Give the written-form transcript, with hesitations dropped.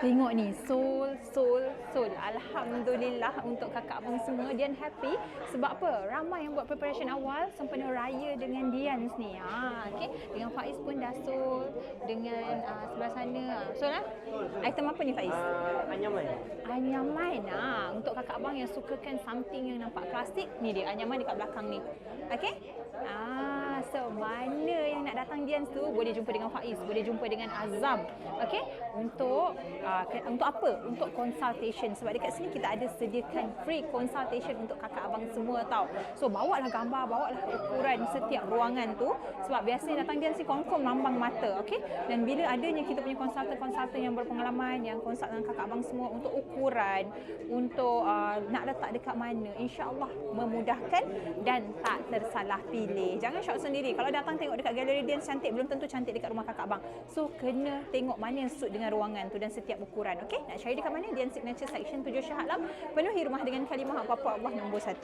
Tengok ni, Soul. Alhamdulillah untuk kakak abang semua. Dian happy sebab apa? Ramai yang buat preparation awal sempena raya dengan Dian ni. Okey. Dengan Faiz pun dah Soul. Dengan sebelah sana. Soul lah? Item apa ni Faiz? Anyaman. Untuk kakak abang yang sukakan something yang nampak klasik, ni dia anyaman dekat belakang ni. Okey? So mana yang nak datang Dian tu boleh jumpa dengan Faiz, boleh jumpa dengan Azam. Okey? Untuk apa? Untuk consultation. Sebab dekat sini kita ada sediakan free consultation untuk kakak abang semua tau. So bawalah gambar, bawalah ukuran setiap ruangan tu. Sebab biasanya datang Dian si confirm lambang mata. Okey? Dan bila adanya kita punya konsultan yang berpengalaman, yang konsult dengan kakak abang semua untuk ukuran, untuk nak letak dekat mana, insya-Allah memudahkan dan tak tersalah pilih. Jangan shock sendiri. Kalau datang tengok dekat galeri Dian cantik, belum tentu cantik dekat rumah kakak abang. So kena tengok mana yang suit dengan ruangan tu dan setiap ukuran. Okey? Nak cari dekat mana? Dian Signature Section 7 Shah Alam. Penuhi rumah dengan kalimah apa-apa Allah nombor 1.